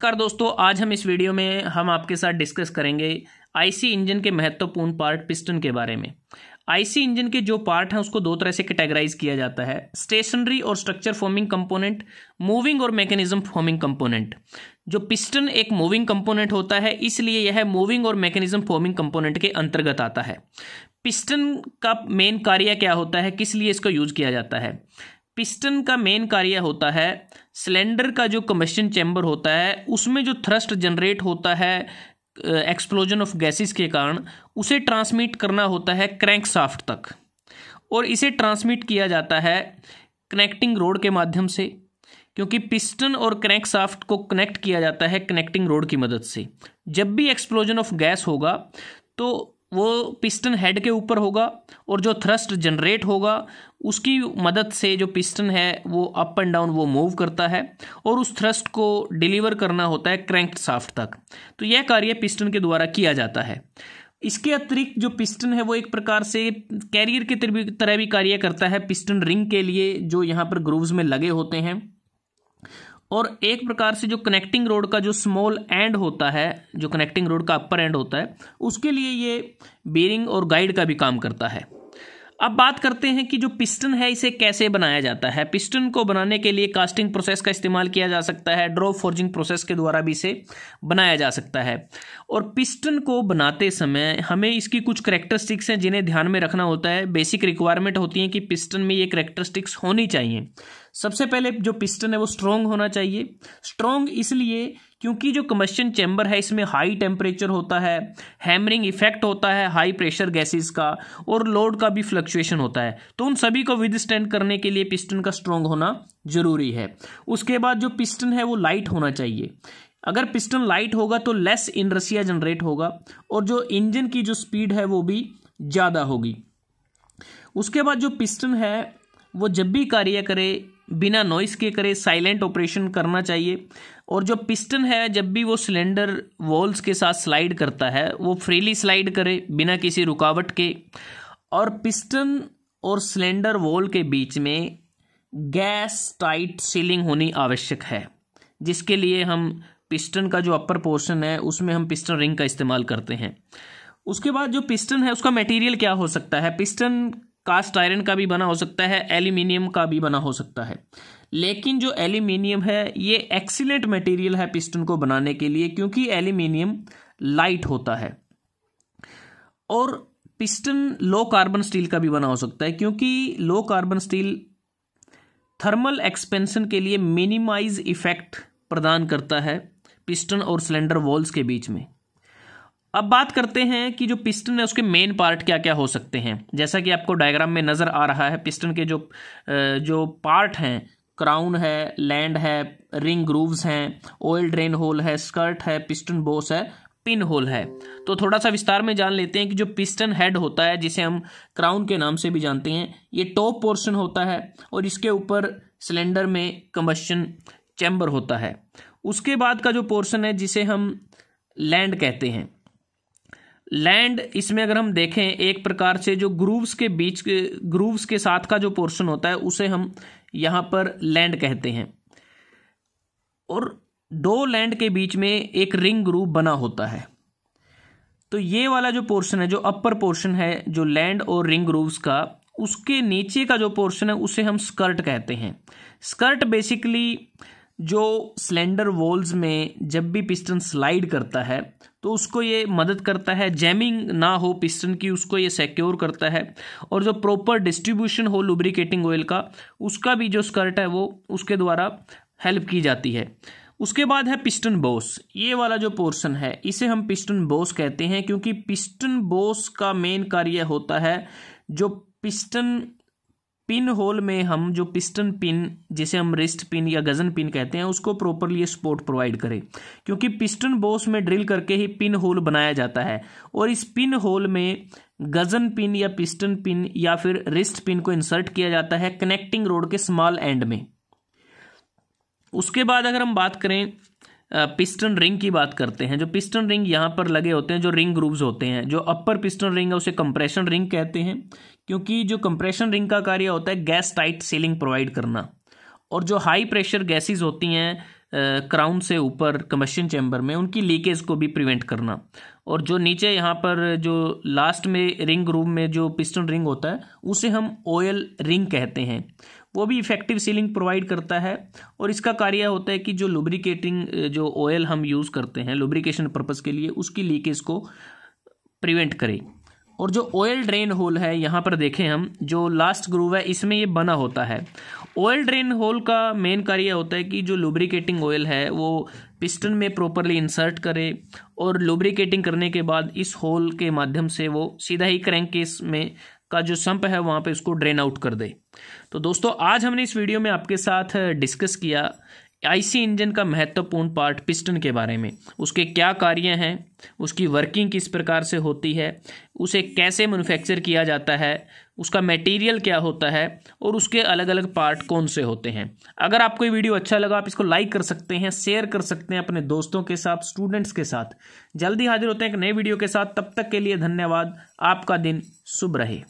नमस्कार दोस्तों, आज हम इस वीडियो में हम आपके साथ डिस्कस करेंगे आईसी इंजन के महत्वपूर्ण पार्ट पिस्टन के बारे में। आईसी इंजन के जो पार्ट हैं उसको दो तरह से कैटेगराइज किया जाता है, स्टेशनरी और स्ट्रक्चर फॉर्मिंग कंपोनेंट, मूविंग और मैकेनिज्म फॉर्मिंग कंपोनेंट। जो पिस्टन एक मूविंग कंपोनेंट होता है, इसलिए यह मूविंग और मैकेनिज्म फॉर्मिंग कंपोनेंट के अंतर्गत आता है। पिस्टन का मेन कार्य क्या होता है, किस लिए इसको यूज किया जाता है? पिस्टन का मेन कार्य होता है सिलेंडर का जो कंबशन चैम्बर होता है उसमें जो थ्रस्ट जनरेट होता है एक्सप्लोजन ऑफ गैसेस के कारण, उसे ट्रांसमिट करना होता है क्रैंकशाफ्ट तक, और इसे ट्रांसमिट किया जाता है कनेक्टिंग रोड के माध्यम से, क्योंकि पिस्टन और क्रैंकशाफ्ट को कनेक्ट किया जाता है कनेक्टिंग रोड की मदद से। जब भी एक्सप्लोजन ऑफ गैस होगा तो वो पिस्टन हेड के ऊपर होगा और जो थ्रस्ट जनरेट होगा उसकी मदद से जो पिस्टन है वो अप एंड डाउन वो मूव करता है और उस थ्रस्ट को डिलीवर करना होता है क्रैंकशाफ्ट तक। तो यह कार्य पिस्टन के द्वारा किया जाता है। इसके अतिरिक्त जो पिस्टन है वो एक प्रकार से कैरियर के तरह भी कार्य करता है पिस्टन रिंग के लिए, जो यहाँ पर ग्रूव्स में लगे होते हैं। और एक प्रकार से जो कनेक्टिंग रोड का जो स्मॉल एंड होता है, जो कनेक्टिंग रोड का अपर एंड होता है, उसके लिए ये बेरिंग और गाइड का भी काम करता है। अब बात करते हैं कि जो पिस्टन है इसे कैसे बनाया जाता है। पिस्टन को बनाने के लिए कास्टिंग प्रोसेस का इस्तेमाल किया जा सकता है, ड्रॉप फोर्जिंग प्रोसेस के द्वारा भी इसे बनाया जा सकता है। और पिस्टन को बनाते समय हमें इसकी कुछ कैरेक्टरिस्टिक्स हैं जिन्हें ध्यान में रखना होता है। बेसिक रिक्वायरमेंट होती है कि पिस्टन में ये कैरेक्टरिस्टिक्स होनी चाहिए। सबसे पहले जो पिस्टन है वो स्ट्रॉन्ग होना चाहिए। स्ट्रॉन्ग इसलिए क्योंकि जो कंबशन चैम्बर है इसमें हाई टेम्परेचर होता है, हैमरिंग इफेक्ट होता है हाई प्रेशर गैसेस का, और लोड का भी फ्लक्चुएशन होता है। तो उन सभी को विदस्टैंड करने के लिए पिस्टन का स्ट्रॉन्ग होना जरूरी है। उसके बाद जो पिस्टन है वो लाइट होना चाहिए। अगर पिस्टन लाइट होगा तो लेस इनर्शिया जनरेट होगा और जो इंजन की जो स्पीड है वो भी ज़्यादा होगी। उसके बाद जो पिस्टन है वो जब भी कार्य करे बिना नॉइस के करे, साइलेंट ऑपरेशन करना चाहिए। और जो पिस्टन है जब भी वो सिलेंडर वॉल्स के साथ स्लाइड करता है वो फ्रीली स्लाइड करे बिना किसी रुकावट के। और पिस्टन और सिलेंडर वॉल के बीच में गैस टाइट सीलिंग होनी आवश्यक है, जिसके लिए हम पिस्टन का जो अपर पोर्शन है उसमें हम पिस्टन रिंग का इस्तेमाल करते हैं। उसके बाद जो पिस्टन है उसका मटेरियल क्या हो सकता है? पिस्टन कास्ट आयरन का भी बना हो सकता है, एल्यूमिनियम का भी बना हो सकता है। लेकिन जो एल्यूमिनियम है ये एक्सीलेंट मटेरियल है पिस्टन को बनाने के लिए, क्योंकि एल्यूमिनियम लाइट होता है। और पिस्टन लो कार्बन स्टील का भी बना हो सकता है, क्योंकि low carbon steel thermal expansion के लिए मिनिमाइज इफेक्ट प्रदान करता है पिस्टन और सिलेंडर वॉल्स के बीच में। अब बात करते हैं कि जो पिस्टन है उसके मेन पार्ट क्या क्या हो सकते हैं। जैसा कि आपको डायग्राम में नज़र आ रहा है, पिस्टन के जो पार्ट हैं, क्राउन है, लैंड है, रिंग ग्रूव्स हैं, ऑयल ड्रेन होल है, स्कर्ट है, पिस्टन बोस है, पिन होल है। तो थोड़ा सा विस्तार में जान लेते हैं कि जो पिस्टन हेड होता है, जिसे हम क्राउन के नाम से भी जानते हैं, ये टॉप पोर्शन होता है और इसके ऊपर सिलेंडर में कंबशन चैम्बर होता है। उसके बाद का जो पोर्शन है जिसे हम लैंड कहते हैं, लैंड इसमें अगर हम देखें एक प्रकार से जो ग्रूव्स के साथ का जो पोर्शन होता है उसे हम यहाँ पर लैंड कहते हैं। और दो लैंड के बीच में एक रिंग ग्रूव बना होता है। तो ये वाला जो पोर्शन है, जो अपर पोर्शन है जो लैंड और रिंग ग्रूव्स का, उसके नीचे का जो पोर्शन है उसे हम स्कर्ट कहते हैं। स्कर्ट बेसिकली जो सिलेंडर वॉल्स में जब भी पिस्टन स्लाइड करता है तो उसको ये मदद करता है, जैमिंग ना हो पिस्टन की, उसको ये सिक्योर करता है। और जो प्रॉपर डिस्ट्रीब्यूशन हो लुब्रिकेटिंग ऑयल का, उसका भी जो स्कर्ट है वो उसके द्वारा हेल्प की जाती है। उसके बाद है पिस्टन बोस। ये वाला जो पोर्शन है इसे हम पिस्टन बोस कहते हैं, क्योंकि पिस्टन बोस का मेन कार्य होता है जो पिस्टन पिन होल में हम जो पिस्टन पिन, जिसे हम रिस्ट पिन या गजन पिन कहते हैं, उसको प्रॉपरली सपोर्ट प्रोवाइड करें। क्योंकि पिस्टन बोस में ड्रिल करके ही पिन होल बनाया जाता है और इस पिन होल में गजन पिन या पिस्टन पिन या फिर रिस्ट पिन को इंसर्ट किया जाता है कनेक्टिंग रोड के स्मॉल एंड में। उसके बाद अगर हम बात करें पिस्टन रिंग की बात करते हैं। जो पिस्टन रिंग यहाँ पर लगे होते हैं, जो रिंग ग्रूव्स होते हैं, जो अपर पिस्टन रिंग है उसे कंप्रेशन रिंग कहते हैं, क्योंकि जो कंप्रेशन रिंग का कार्य होता है गैस टाइट सीलिंग प्रोवाइड करना। और जो हाई प्रेशर गैसेस होती हैं क्राउन से ऊपर कंबशन चैम्बर में उनकी लीकेज को भी प्रिवेंट करना। और जो नीचे यहाँ पर जो लास्ट में रिंग ग्रूव में जो पिस्टन रिंग होता है उसे हम ऑयल रिंग कहते हैं, वो भी इफेक्टिव सीलिंग प्रोवाइड करता है। और इसका कार्य होता है कि जो लुब्रिकेटिंग जो ऑयल हम यूज़ करते हैं लुब्रिकेशन पर्पज़ के लिए उसकी लीकेज को प्रिवेंट करे। और जो ऑयल ड्रेन होल है यहाँ पर देखें हम, जो लास्ट ग्रूव है इसमें ये बना होता है। ऑयल ड्रेन होल का मेन कार्य होता है कि जो लुब्रिकेटिंग ऑयल है वो पिस्टन में प्रॉपरली इंसर्ट करे और लुब्रिकेटिंग करने के बाद इस होल के माध्यम से वो सीधा ही क्रैंक केस में का जो सम्प है वहाँ पे उसको ड्रेन आउट कर दे। तो दोस्तों आज हमने इस वीडियो में आपके साथ डिस्कस किया आईसी इंजन का महत्वपूर्ण पार्ट पिस्टन के बारे में, उसके क्या कार्य हैं, उसकी वर्किंग किस प्रकार से होती है, उसे कैसे मैन्युफैक्चर किया जाता है, उसका मटेरियल क्या होता है और उसके अलग अलग पार्ट कौन से होते हैं। अगर आपको ये वीडियो अच्छा लगा आप इसको लाइक कर सकते हैं, शेयर कर सकते हैं अपने दोस्तों के साथ, स्टूडेंट्स के साथ। जल्दी हाजिर होते हैं एक नए वीडियो के साथ, तब तक के लिए धन्यवाद। आपका दिन शुभ रहे।